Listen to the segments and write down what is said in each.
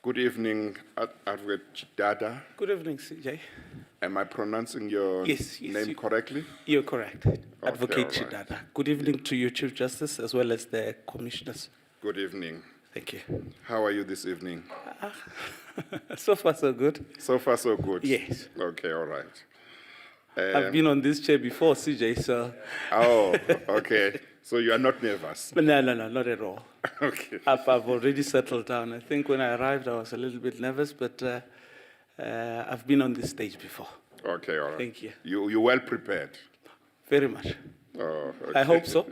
Good evening, Advocate Tshidada. Good evening, CJ. Am I pronouncing your Yes, name correctly? You're correct. Advocate all right. Tshidada. Good evening to you, Chief Justice, as well as the commissioners. Good evening. Thank you. How are you this evening? So far, so good. So far, so good? Yes. Okay, all right. I've been on this chair before, CJ, so... Oh, okay. So you are not nervous? No, not at all. Okay. I've already settled down. I think when I arrived, I was a little bit nervous, but I've been on this stage before. Okay, all right. Thank you. You're well prepared? Very much. Oh, okay. I hope so.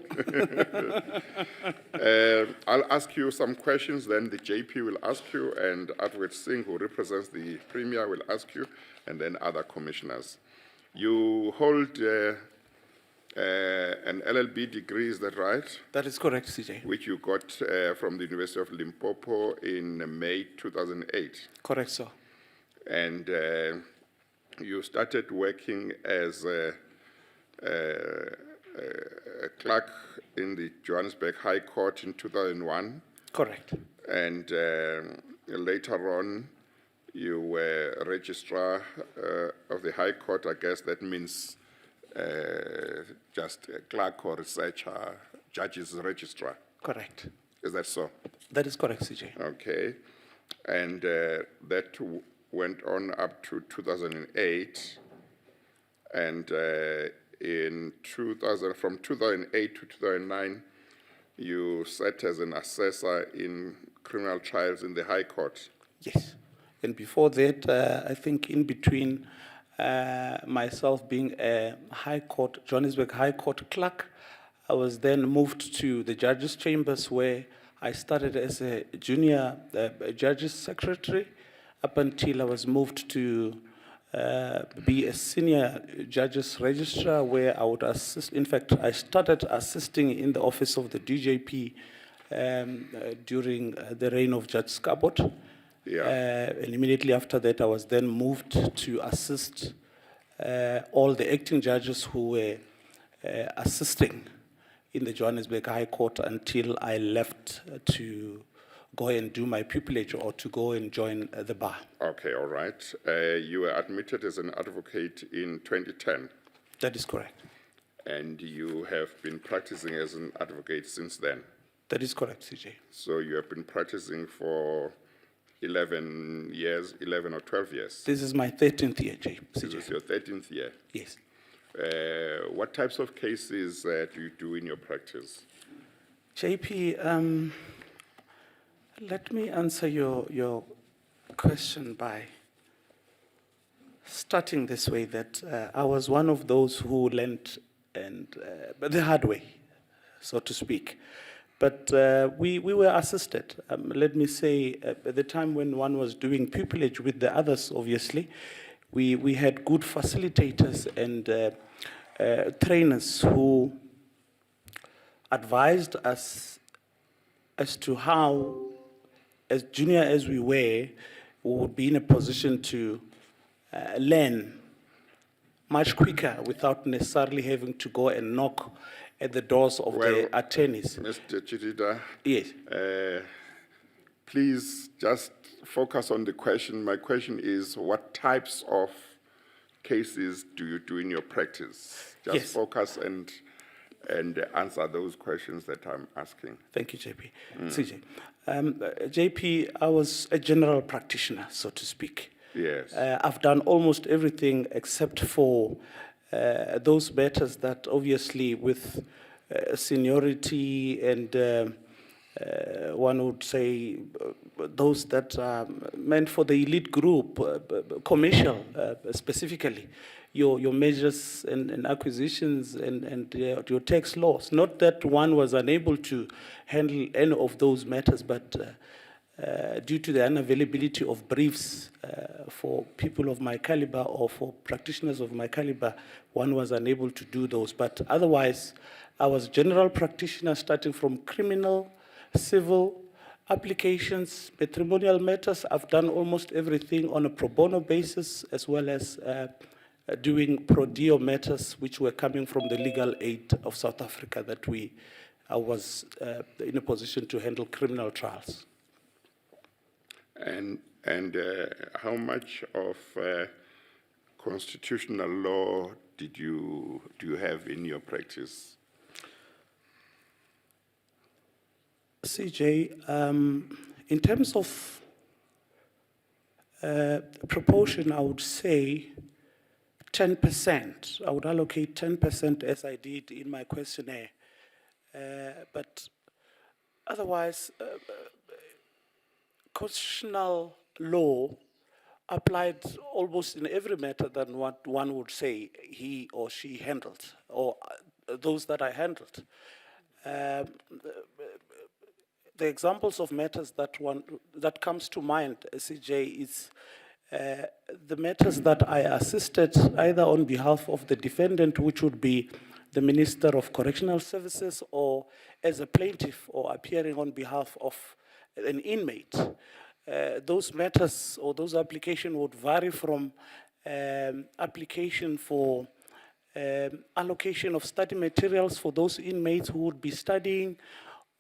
I'll ask you some questions, then the JP will ask you, and Advocate Singh, who represents the Premier, will ask you, and then other commissioners. You hold an LLB degree, is that right? That is correct, CJ. Which you got from the University of Limpopo in May 2008. Correct, sir. And you started working as a clerk in the Johannesburg High Court in 2001. Correct. And later on, you were a registrar of the High Court. I guess that means just a clerk or researcher, judge's registrar. Correct. Is that so? That is correct, CJ. Okay. And that went on up to 2008. And from 2008 to 2009, you sat as an assessor in criminal trials in the High Court. Yes. And before that, I think in between myself being a High Court, Johannesburg High Court clerk, I was then moved to the judges' chambers where I started as a junior judges' secretary up until I was moved to be a senior judges registrar where I would assist. In fact, I started assisting in the office of the DJP during the reign of Judge Scarbot. Yeah. And immediately after that, I was then moved to assist all the acting judges who were assisting in the Johannesburg High Court until I left to go and do my pupillage or to go and join the bar. Okay, all right. You were admitted as an advocate in 2010. That is correct. And you have been practicing as an advocate since then. That is correct, CJ. So you have been practicing for 11 years, 11 or 12 years. This is my 13th year, CJ. This is your 13th year. Yes. What types of cases do you do in your practice? JP, let me answer your question by starting this way, that I was one of those who learned but the hard way, so to speak. But we were assisted. Let me say, at the time when one was doing pupillage with the others, obviously, we had good facilitators and trainers who advised us as to how, as junior as we were, we would be in a position to learn much quicker without necessarily having to go and knock at the doors of the attorneys. Mr. Tshidada, yes. Please just focus on the question. My question is, what types of cases do you do in your practice? Just yes. Focus and answer those questions that I'm asking. Thank you, JP. CJ. JP, I was a general practitioner, so to speak. Yes. I've done almost everything except for those matters that obviously with seniority and one would say those that are meant for the elite group, commercial specifically, your measures and acquisitions and your tax laws. Not that one was unable to handle any of those matters, but due to the unavailability of briefs for people of my caliber or for practitioners of my caliber, one was unable to do those. But otherwise, I was general practitioner starting from criminal, civil, applications, matrimonial matters. I've done almost everything on a pro bono basis, as well as doing pro deo matters, which were coming from the legal aid of South Africa that I was in a position to handle criminal trials. And how much of constitutional law do you have in your practice? CJ, in terms of proportion, I would say 10%. I would allocate 10% as I did in my questionnaire. But otherwise, constitutional law applied almost in every matter than what one would say he or she handled, or those that I handled. The examples of matters that comes to mind, CJ, is the matters that I assisted either on behalf of the defendant, which would be the Minister of Correctional Services, or as a plaintiff or appearing on behalf of an inmate. Those matters or those applications would vary from application for allocation of study materials for those inmates who would be studying,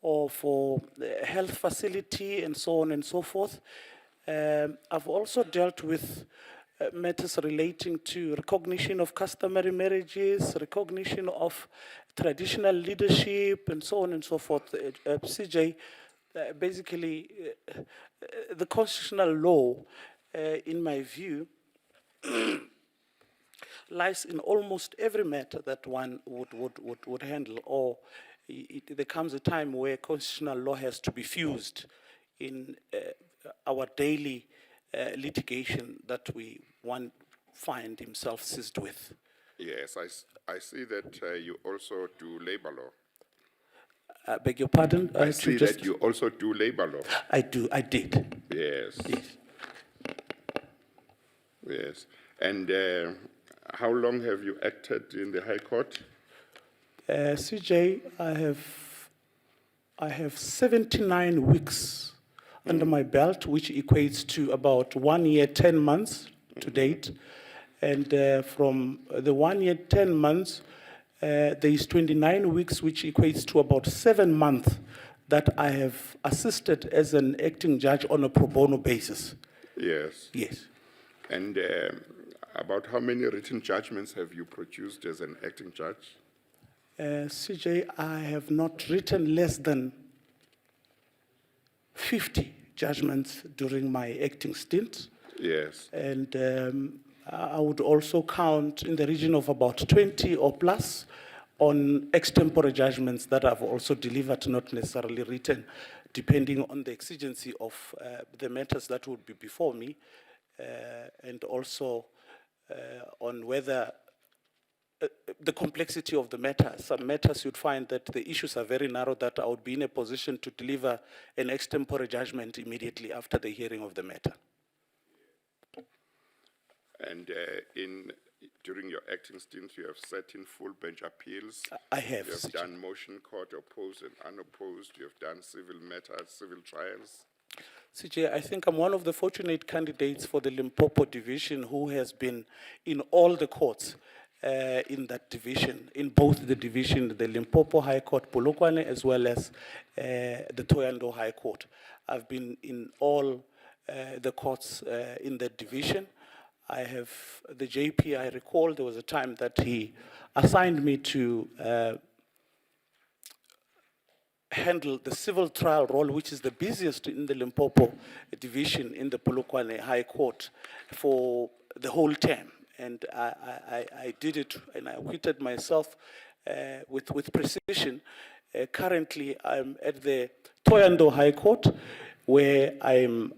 or for health facility, and so on and so forth. I've also dealt with matters relating to recognition of customary marriages, recognition of traditional leadership, and so on and so forth. CJ, basically, the constitutional law, in my view, lies in almost every matter that one would handle, or there comes a time where constitutional law has to be fused in our daily litigation that one find himself seized with. Yes, I see that you also do labor law. Beg your pardon? I see that you also do labor law. I did. Yes. Yes. Yes. And how long have you acted in the High Court? CJ, I have 79 weeks under my belt, which equates to about 1 year, 10 months to date. And from the 1 year, 10 months, there is 29 weeks, which equates to about 7 months that I have assisted as an acting judge on a pro bono basis. Yes. Yes. And about how many written judgments have you produced as an acting judge? CJ, I have not written less than 50 judgments during my acting stint. Yes. And I would also count in the region of about 20 or plus on extempore judgments that I've also delivered, not necessarily written, depending on the exigency of the matters that would be before me, and also on whether the complexity of the matter. Some matters you'd find that the issues are very narrow, that I would be in a position to deliver an extempore judgment immediately after the hearing of the matter. And during your acting stint, you have sat in full bench appeals. I have. You have done motion court, opposed and unopposed. You have done civil matters, civil trials. CJ, I think I'm one of the fortunate candidates for the Limpopo division who has been in all the courts in that division, in both the division, the Limpopo High Court, Polokwane, as well as the Thohoyandou High Court. I've been in all the courts in that division. I have the JP, I recall there was a time that he assigned me to handle the civil trial role, which is the busiest in the Limpopo division in the Polokwane High Court for the whole term. And I did it, and I acquitted myself with precision. Currently, I'm at the Thohoyandou High Court, where I'm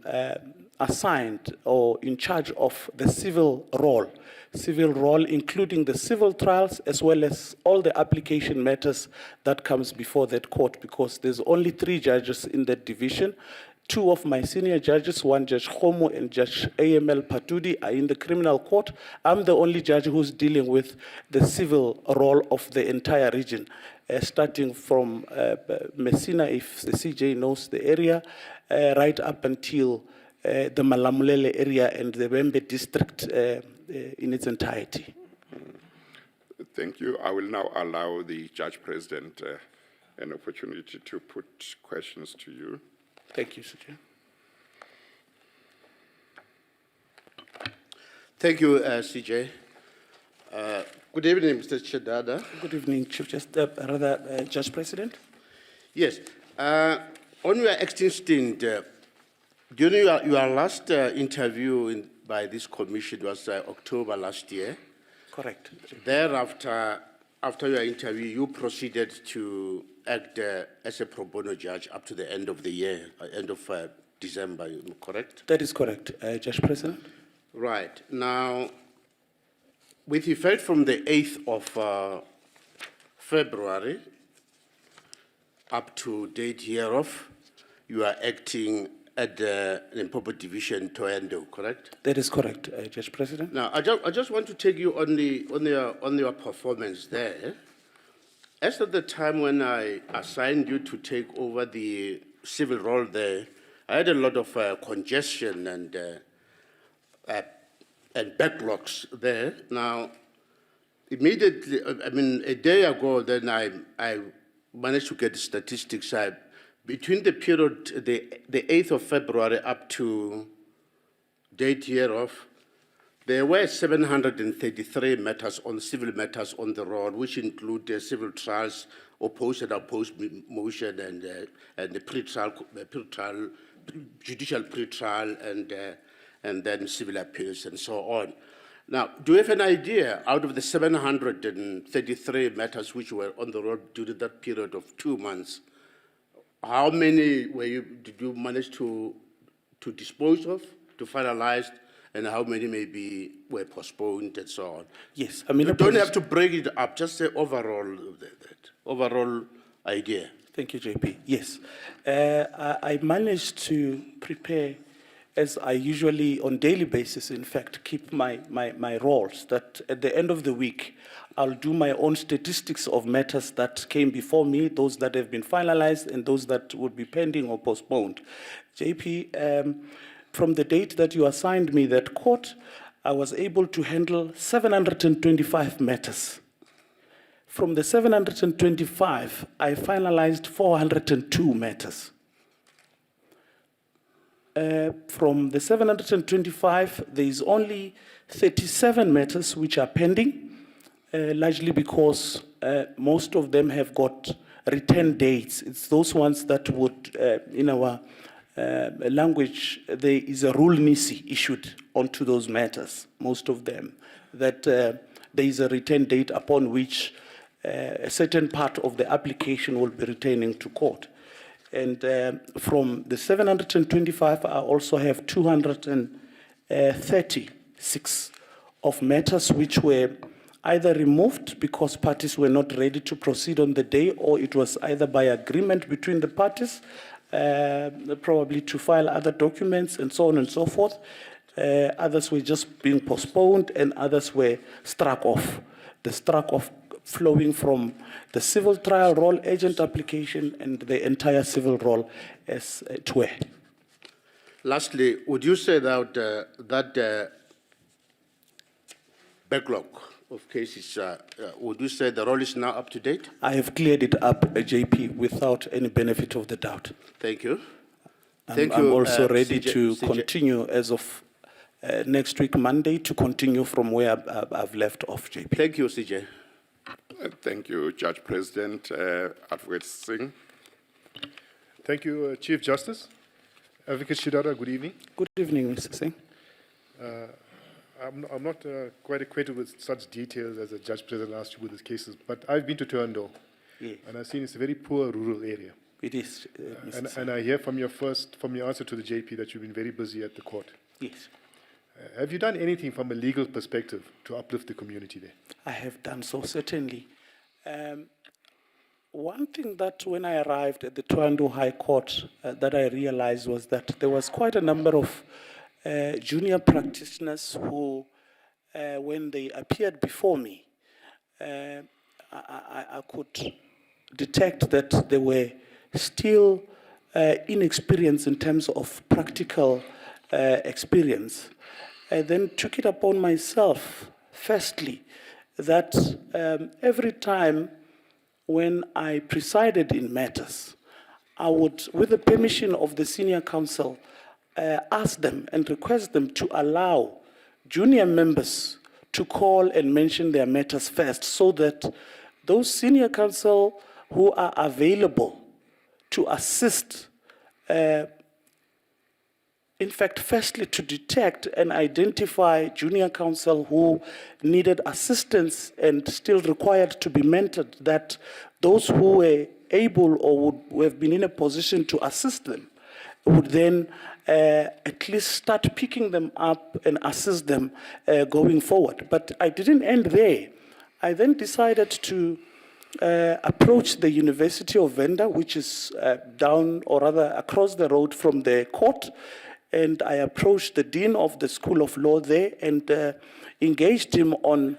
assigned or in charge of the civil role including the civil trials as well as all the application matters that comes before that court, because there's only 3 judges in that division. 2 of my senior judges, one Judge Khomo and Judge AML Patudi, are in the criminal court. I'm the only judge who's dealing with the civil role of the entire region, starting from Messina, if the CJ knows the area, right up until the Malamulele area and the Wembe district in its entirety. Thank you. I will now allow the Judge President an opportunity to put questions to you. Thank you, Sir Chair. Thank you, CJ. Good evening, Mr. Tshidada. Good evening, Judge President. Yes. On your acting stint, during your last interview by this commission was October last year. Correct. Thereafter, after your interview, you proceeded to act as a pro bono judge up to the end of the year, end of December, correct? That is correct, Judge President. Right. Now, with effect from the 8th of February up to date hereof, you are acting at the Limpopo Division, Toendo, correct? That is correct, Judge President. Now, I just want to take you on your performance there. As at the time when I assigned you to take over the civil role there, I had a lot of congestion and backlogs there. Now, immediately, a day ago, then I managed to get statistics. Between the period, the 8th of February up to date hereof, there were 733 matters civil matters on the road, which include civil trials, opposed and opposed motion, and the pre-trial, judicial pre-trial, and then civil appeals and so on. Now, do you have an idea, out of the 733 matters which were on the road during that period of 2 months, how many did you manage to dispose of, to finalize, and how many maybe were postponed and so on? Yes, You don't have to break it up, just say overall, that overall idea. Thank you, JP. Yes, I managed to prepare, as I usually, on daily basis, in fact, keep my roles, that at the end of the week, I'll do my own statistics of matters that came before me, those that have been finalized, and those that would be pending or postponed. JP, from the date that you assigned me that court, I was able to handle 725 matters. From the 725, I finalized 402 matters. From the 725, there is only 37 matters which are pending, largely because most of them have got return dates. It's those ones that would, in our language, there is a rule nisi issued onto those matters, most of them, that there is a return date upon which a certain part of the application will be returning to court. And from the 725, I also have 236 of matters which were either removed because parties were not ready to proceed on the day, or it was either by agreement between the parties, probably to file other documents and so on and so forth. Others were just being postponed, and others were struck off. The struck off flowing from the civil trial role, agent application, and the entire civil role as it were. Lastly, would you say that that backlog of cases, would you say the role is now up to date? I have cleared it up, JP, without any benefit of the doubt. Thank you. I'm also ready to continue as of next week, Monday, to continue from where I've left off, JP. Thank you, CJ. Thank you, Judge President. Advocate Singh. Thank you, Chief Justice. Advocate Tshidada, good evening. Good evening, Mr. Singh. I'm not quite acquainted with such details as the Judge President asked you with his cases, but I've been to Toendo, Yes. and I've seen it's a very poor rural area. It is, Mr. Singh. And I hear from your answer to the JP that you've been very busy at the court. Yes, Have you done anything from a legal perspective to uplift the community there? I have done so, certainly. One thing that when I arrived at the Toando High Court that I realized was that there was quite a number of junior practitioners who, when they appeared before me, I could detect that they were still inexperienced in terms of practical experience. I then took it upon myself, firstly, that every time when I presided in matters, I would, with the permission of the senior counsel, ask them and request them to allow junior members to call and mention their matters first, so that those senior counsel who are available to assist, in fact, firstly, to detect and identify junior counsel who needed assistance and still required to be mentored, that those who were able or would have been in a position to assist them would then at least start picking them up and assist them going forward. But I didn't end there. I then decided to approach the University of Venda, which is down, or rather across the road from the court, and I approached the Dean of the School of Law there and engaged him on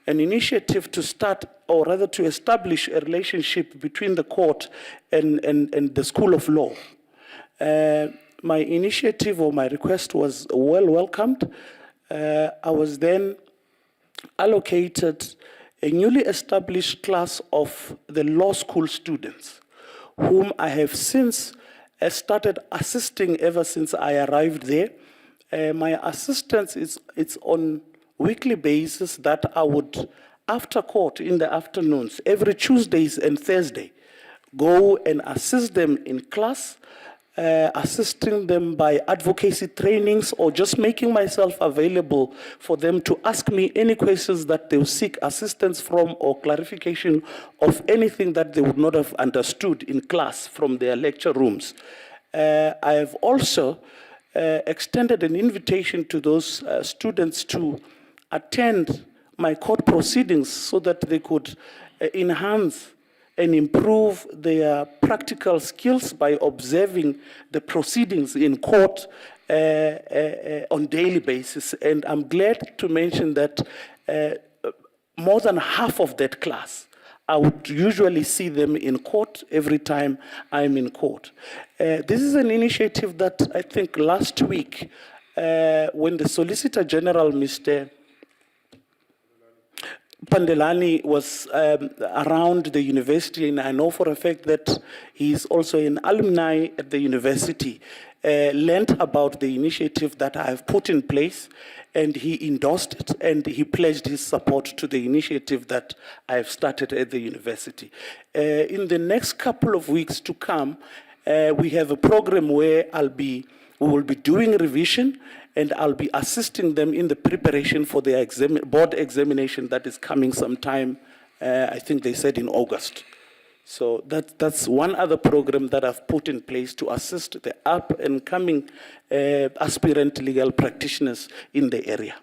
an initiative to start, or rather to establish a relationship between the court and the School of Law. My initiative or my request was well welcomed. I was then allocated a newly established class of the law school students, whom I have since started assisting ever since I arrived there. My assistance it's on weekly basis that I would, after court in the afternoons, every Tuesdays and Thursday, go and assist them in class, assisting them by advocacy trainings, or just making myself available for them to ask me any questions that they will seek assistance from, or clarification of anything that they would not have understood in class from their lecture rooms. I have also extended an invitation to those students to attend my court proceedings so that they could enhance and improve their practical skills by observing the proceedings in court on daily basis. And I'm glad to mention that more than half of that class, I would usually see them in court every time I'm in court. This is an initiative that I think last week, when the Solicitor General, Mr. Pandelani, was around the university, and I know for a fact that he's also an alumni at the university, learned about the initiative that I have put in place, and he endorsed it, and he pledged his support to the initiative that I have started at the university. In the next couple of weeks to come, we have a program where we will be doing revision, and I'll be assisting them in the preparation for their board examination that is coming sometime, I think they said in August. So that's one other program that I've put in place to assist the up and coming aspirant legal practitioners in the area.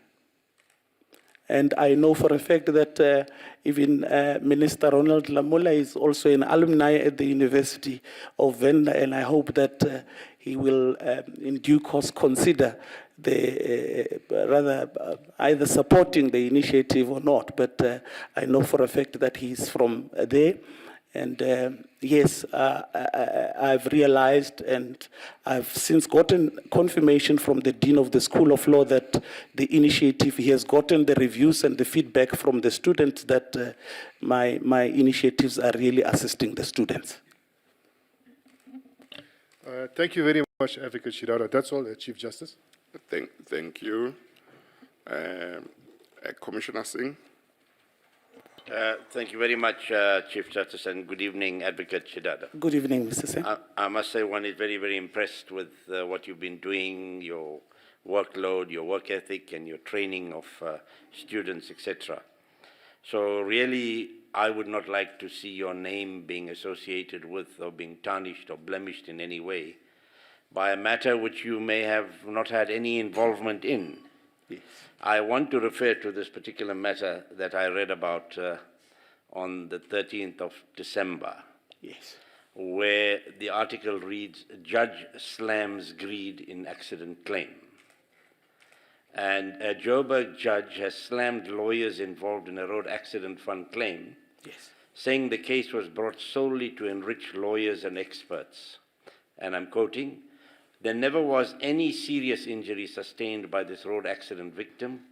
And I know for a fact that even Minister Ronald Lamola is also an alumni at the University of Venda, and I hope that he will in due course consider either supporting the initiative or not. But I know for a fact that he's from there. And yes, I've realized, and I've since gotten confirmation from the Dean of the School of Law that the initiative, he has gotten the reviews and the feedback from the students that my initiatives are really assisting the students. Thank you very much, Advocate Tshidada. That's all, Chief Justice. Thank you. Commissioner Singh. Thank you very much, Chief Justice, and good evening, Advocate Tshidada. Good evening, Mr. Singh. I must say one is very, very impressed with what you've been doing, your workload, your work ethic, and your training of students, etc. So really, I would not like to see your name being associated with or being tarnished or blemished in any way by a matter which you may have not had any involvement in. Yes. I want to refer to this particular matter that I read about on the 13th of December. Yes. Where the article reads, "Judge slams greed in accident claim." And a Joburg judge has slammed lawyers involved in a road accident fund claim, Yes. saying the case was brought solely to enrich lawyers and experts. And I'm quoting, "There never was any serious injury sustained by this road accident victim."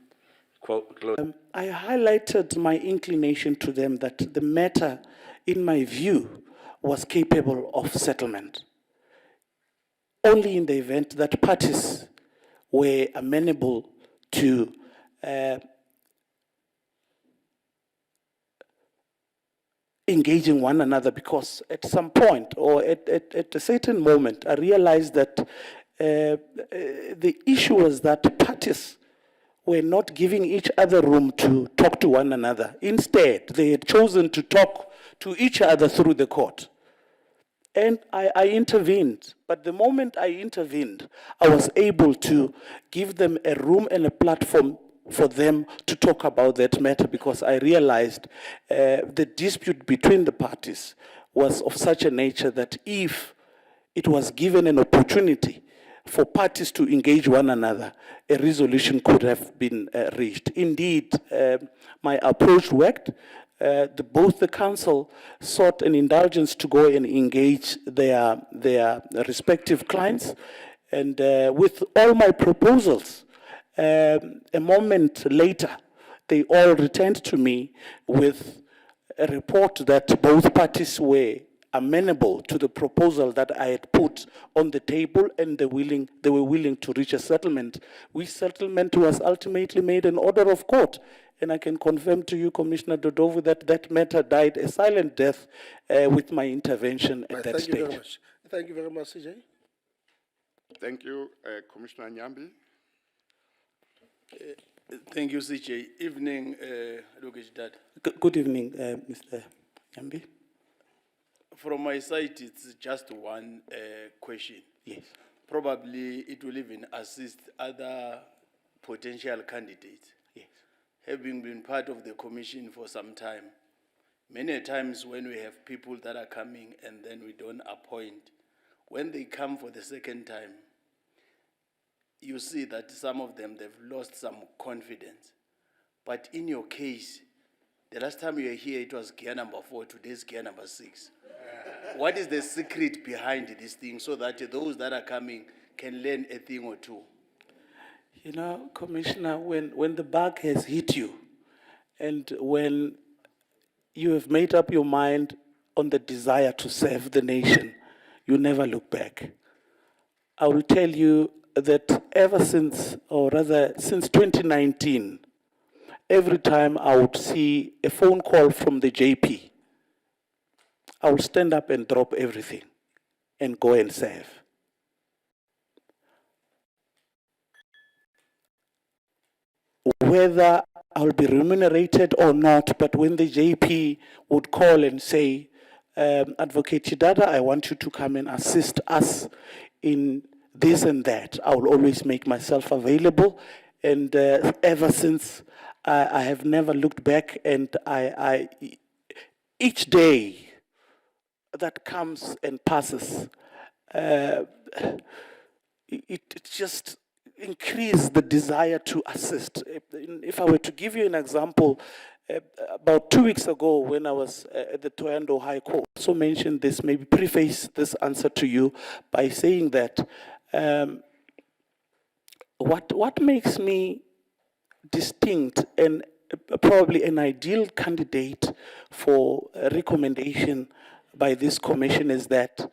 I highlighted my inclination to them that the matter, in my view, was capable of settlement, only in the event that parties were amenable to engaging one another, because at some point or at a certain moment, I realized that the issue was that parties were not giving each other room to talk to one another. Instead, they had chosen to talk to each other through the court. And I intervened. But the moment I intervened, I was able to give them a room and a platform for them to talk about that matter, because I realized the dispute between the parties was of such a nature that if it was given an opportunity for parties to engage one another, a resolution could have been reached. Indeed, my approach worked. Both the council sought an indulgence to go and engage their respective clients, and with all my proposals, a moment later, they all returned to me with a report that both parties were amenable to the proposal that I had put on the table, and they were willing to reach a settlement. Which settlement was ultimately made an order of court. And I can confirm to you, Commissioner Dodovu, that that matter died a silent death with my intervention at that Thank you very stage. much. Thank you very much, CJ. Thank you, Commissioner Nyambi. Thank you, CJ. Evening, Tshidada. Good evening, Mr. Nyambi. From my side, it's just one question. Yes. Probably it will even assist other potential candidates. Yes. Having been part of the commission for some time, many times when we have people that are coming and then we don't appoint, when they come for the second time, you see that some of them, they've lost some confidence. But in your case, the last time you were here, it was gear number 4, today's gear number 6. What is the secret behind this thing so that those that are coming can learn a thing or two? You know, Commissioner, when the bug has hit you, and when you have made up your mind on the desire to serve the nation, you never look back. I will tell you that ever since, or rather since 2019, every time I would see a phone call from the JP, I would stand up and drop everything and go and serve. Whether I'll be remunerated or not, but when the JP would call and say, Advocate Tshidada, I want you to come and assist us in this and that, I will always make myself available. And ever since, I have never looked back, and each day that comes and passes, it just increase the desire to assist. If I were to give you an example, about 2 weeks ago when I was at the Thohoyandou High Court, I also mentioned this, maybe preface this answer to you by saying that what makes me distinct and probably an ideal candidate for a recommendation by this commission is that,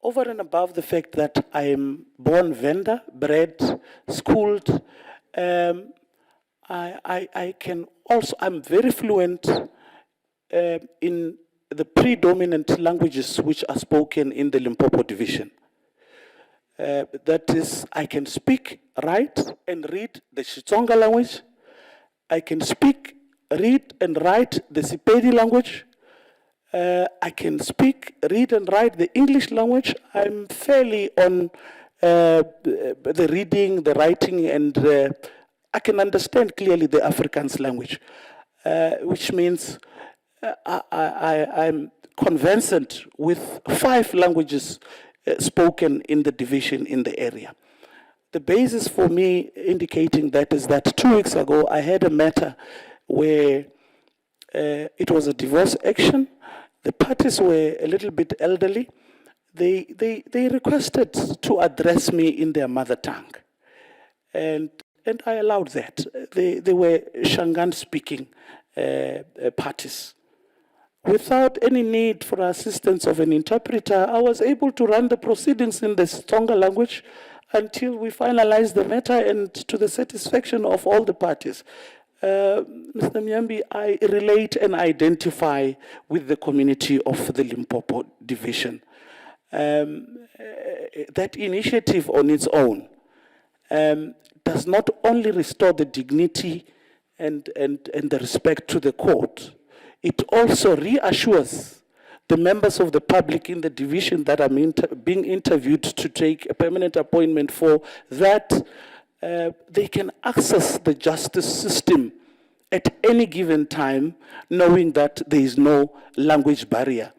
over and above the fact that I am born Venda, bred, schooled, I can also, I'm very fluent in the predominant languages which are spoken in the Limpopo division. That is, I can speak, write, and read the Xitsonga language. I can speak, read, and write the Sepedi language. I can speak, read, and write the English language. I'm fairly on the reading, the writing, and I can understand clearly the Afrikaans language, which means I'm conversant with 5 languages spoken in the division in the area. The basis for me indicating that is that 2 weeks ago I had a matter where it was a divorce action. The parties were a little bit elderly. They requested to address me in their mother tongue. And I allowed that. They were Shangaan speaking parties. Without any need for assistance of an interpreter, I was able to run the proceedings in the Xitsonga language. until we finalize the matter and to the satisfaction of all the parties. Mr. Mnyambi, I relate and identify with the community of the Limpopo division. That initiative on its own does not only restore the dignity and the respect to the court, it also reassures the members of the public in the division that are being interviewed to take a permanent appointment for that they can access the justice system at any given time, knowing that there is no language barrier.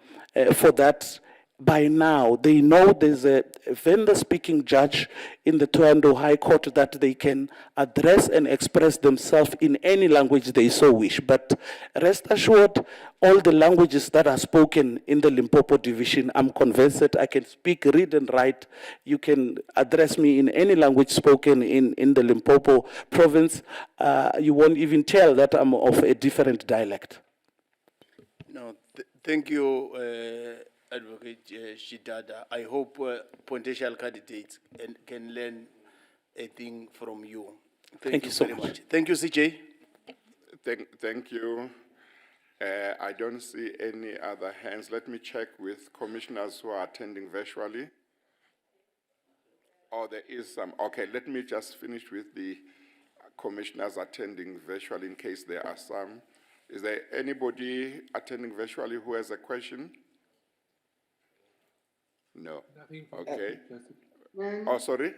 For that, by now, they know there's a vendor-speaking judge in the Toronto High Court that they can address and express themselves in any language they so wish. But rest assured, all the languages that are spoken in the Limpopo division, I'm convinced that I can speak, read, and write. You can address me in any language spoken in the Limpopo province. You won't even tell that I'm of a different dialect. No, thank you, Advocate Tshidada. I hope potential candidates can learn a thing from you. Thank you so very much. Thank you, CJ. Thank you. I don't see any other hands. Let me check with commissioners who are attending virtually. Oh, there is some. Okay, let me just finish with the commissioners attending virtually in case there are some. Is there anybody attending virtually who has a question? No. Okay. Oh, sorry?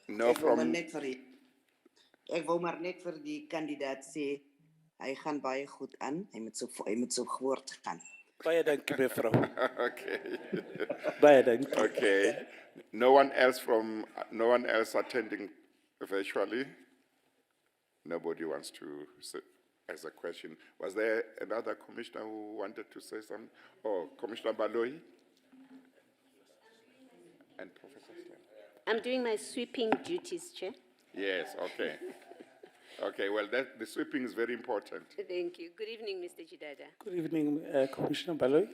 No, from... Ek wou maar net vir die kandidaat sê hy gaan baie goed aan. Hy moet so voort gaan. Baie dankie, mevrou. Okay. Baie dankie. Okay. No one else attending virtually? Nobody wants to ask a question. Was there another commissioner who wanted to say something? Oh, Commissioner Baloyi? And Professor Stan? I'm doing my sweeping duties, Chair. Yes, okay. Okay, well, the sweeping is very important. Thank you. Good evening, Mr. Tshidada. Good evening, Commissioner Baloyi.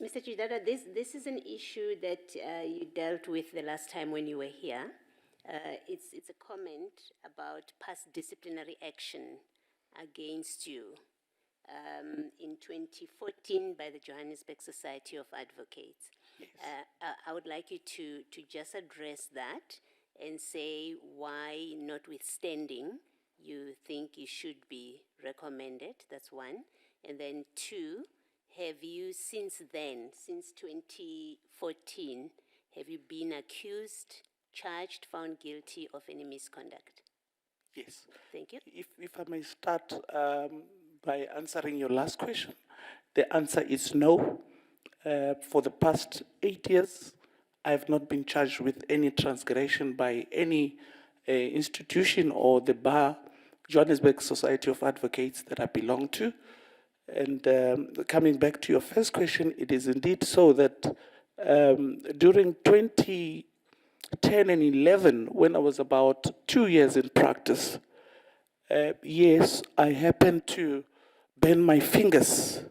Mr. Tshidada, this is an issue that you dealt with the last time when you were here. It's a comment about past disciplinary action against you in 2014 by the Johannesburg Society of Advocates. Yes. I would like you to just address that and say why, notwithstanding, you think you should be recommended. That's one. And then two, have you since then, since 2014, have you been accused, charged, found guilty of any misconduct? Yes. Thank you. If I may start by answering your last question, the answer is no. For the past 8 years, I have not been charged with any transgression by any institution or the bar, Johannesburg Society of Advocates that I belong to. And coming back to your first question, it is indeed so that during 2010 and 11, when I was about 2 years in practice, yes, I happened to burn my fingers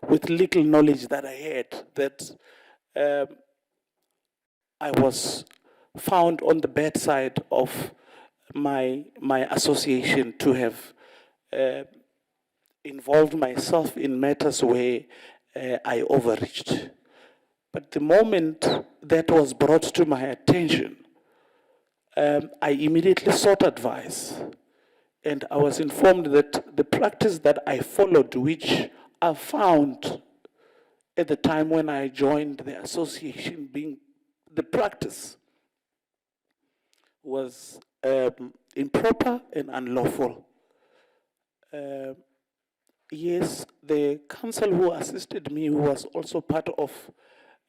with little knowledge that I had, that I was found on the bad side of my association to have involved myself in matters where I overreached. But the moment that was brought to my attention, I immediately sought advice. And I was informed that the practice that I followed, which I found at the time when I joined the association being the practice, was improper and unlawful. Yes, the counsel who assisted me, who was also part of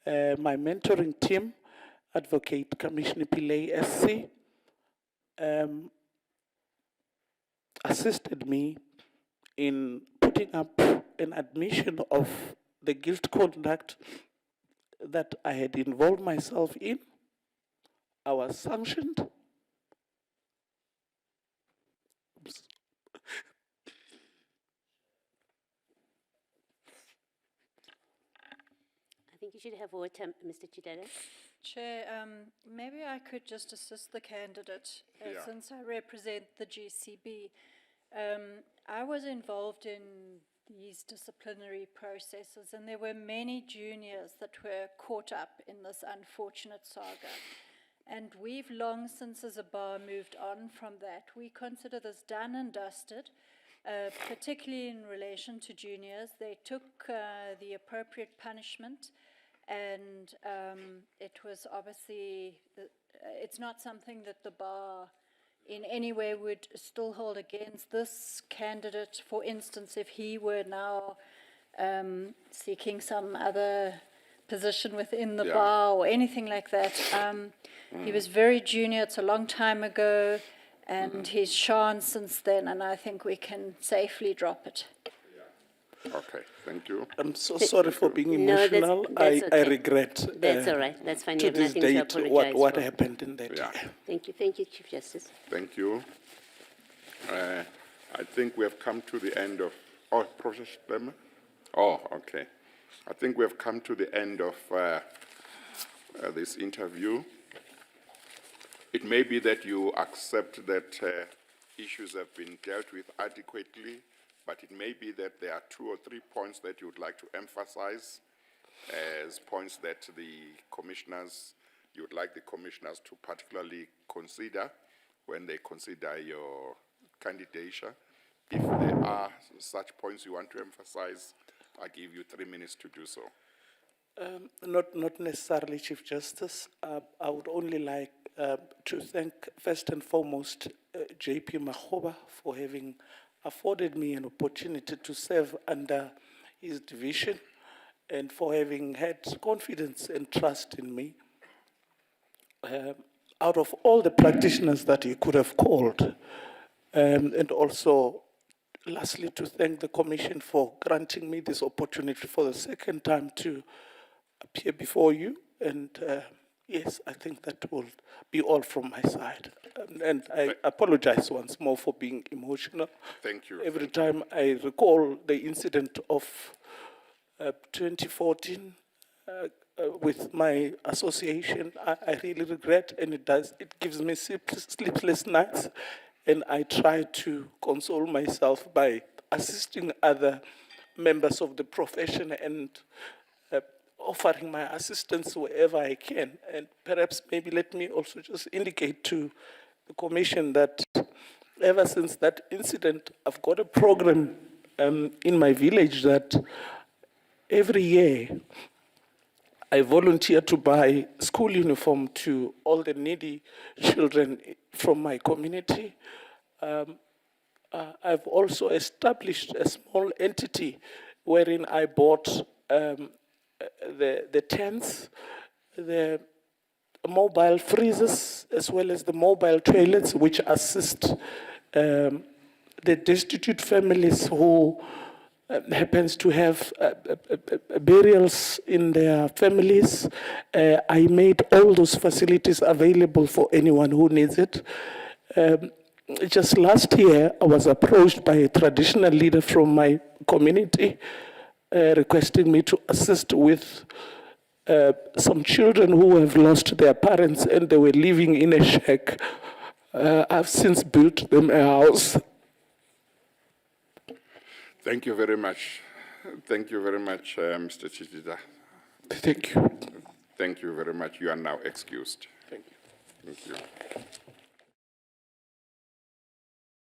my mentoring team, Advocate Commissioner Pillay SC, assisted me in putting up an admission of the guilt conduct that I had involved myself in. I was sanctioned. I think you should have water, Mr. Tshidada. Chair, maybe I could just assist the candidate, Yeah. since I represent the GCB. I was involved in these disciplinary processes, and there were many juniors that were caught up in this unfortunate saga. And we've long since, as a bar, moved on from that. We consider this done and dusted, particularly in relation to juniors. They took the appropriate punishment, and it was obviously, it's not something that the bar in any way would still hold against this candidate. For instance, if he were now seeking some other position within the Yeah. bar or anything like that. He was very junior, it's a long time ago, and he's shone since then, and I think we can safely drop it. Okay, thank you. I'm so sorry for being No, that's- emotional. that's I okay. regret That's all right, that's fine, you to have this nothing to date apologize what for. happened in that Yeah. year. Thank you, Chief Justice. Thank you. I think we have come to the end of, oh, Professor Shlema? Oh, okay. I think we have come to the end of this interview. It may be that you accept that issues have been dealt with adequately, but it may be that there are 2 or 3 points that you would like to emphasize as points that you would like the commissioners to particularly consider when they consider your candidature. If there are such points you want to emphasize, I give you 3 minutes to do so. Not necessarily, Chief Justice. I would only like to thank, first and foremost, JP Makgoba for having afforded me an opportunity to serve under his division and for having had confidence and trust in me. Out of all the practitioners that he could have called, and also, lastly, to thank the Commission for granting me this opportunity for the second time to appear before you. And yes, I think that will be all from my side. And I apologize once more for being emotional. Thank you. Every time I recall the incident of 2014 with my association, I really regret, and it gives me sleepless nights. And I try to console myself by assisting other members of the profession and offering my assistance wherever I can. And perhaps maybe let me also just indicate to the Commission that ever since that incident, I've got a program in my village that every year I volunteer to buy school uniform to all the needy children from my community. I've also established a small entity wherein I bought the tents, the mobile freezers, as well as the mobile toilets, which assist the destitute families who happens to have burials in their families. I made all those facilities available for anyone who needs it. Just last year, I was approached by a traditional leader from my community requesting me to assist with some children who have lost their parents and they were living in a shack. I've since built them a house. Thank you very much. Thank you very much, Mr. Tshidada. Thank you. Thank you very much. You are now excused. Thank you. Thank you.